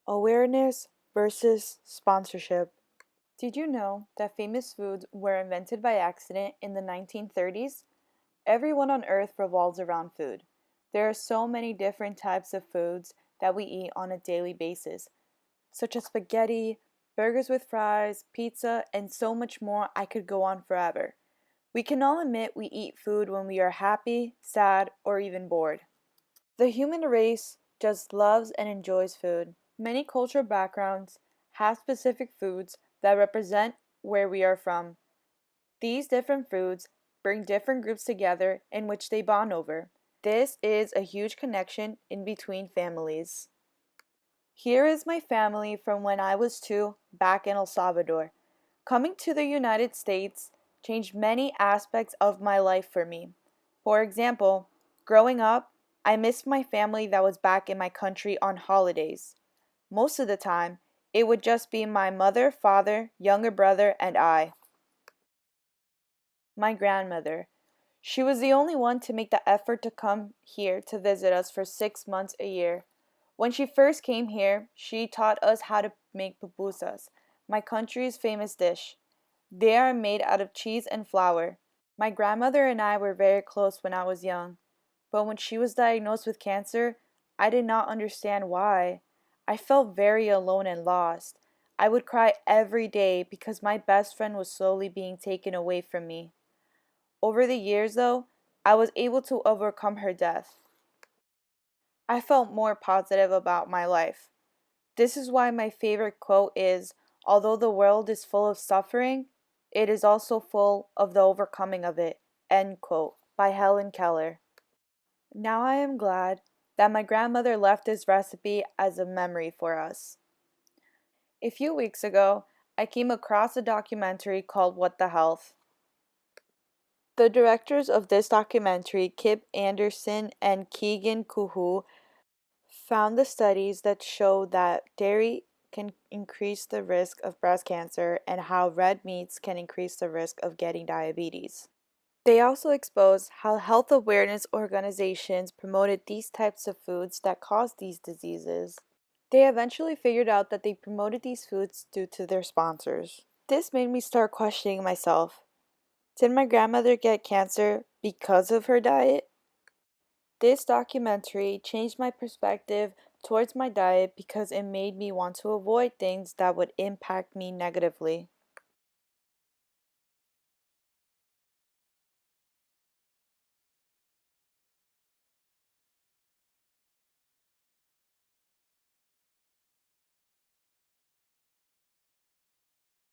Awareness versus sponsorship. Did you know that famous foods were invented by accident in the 1930s? Everyone on earth revolves around food. There are so many different types of foods that we eat on a daily basis, such as spaghetti, burgers with fries, pizza, and so much more. I could go on forever. We can all admit we eat food when we are happy, sad, or even bored. The human race just loves and enjoys food. Many cultural backgrounds have specific foods that represent where we are from. These different foods bring different groups together in which they bond over. This is a huge connection in between families. Here is my family from when I was 2 back in El Salvador. Coming to the United States changed many aspects of my life for me. For example, growing up, I missed my family that was back in my country on holidays. Most of the time, it would just be my mother, father, younger brother, and I. My grandmother. She was the only one to make the effort to come here to visit us for 6 months a year. When she first came here, she taught us how to make pupusas, my country's famous dish. They are made out of cheese and flour. My grandmother and I were very close when I was young, but when she was diagnosed with cancer, I did not understand why. I felt very alone and lost. I would cry every day because my best friend was slowly being taken away from me. Over the years, though, I was able to overcome her death. I felt more positive about my life. This is why my favorite quote is, although the world is full of suffering, it is also full of the overcoming of it. End quote. By Helen Keller. Now I am glad that my grandmother left this recipe as a memory for us. A few weeks ago, I came across a documentary called What the Health. The directors of this documentary, Kip Anderson and Keegan Kuhu, found the studies that show that dairy can increase the risk of breast cancer and how red meats can increase the risk of getting diabetes. They also exposed how health awareness organizations promoted these types of foods that cause these diseases. They eventually figured out that they promoted these foods due to their sponsors. This made me start questioning myself. Did my grandmother get cancer because of her diet? This documentary changed my perspective towards my diet because it made me want to avoid things that would impact me negatively.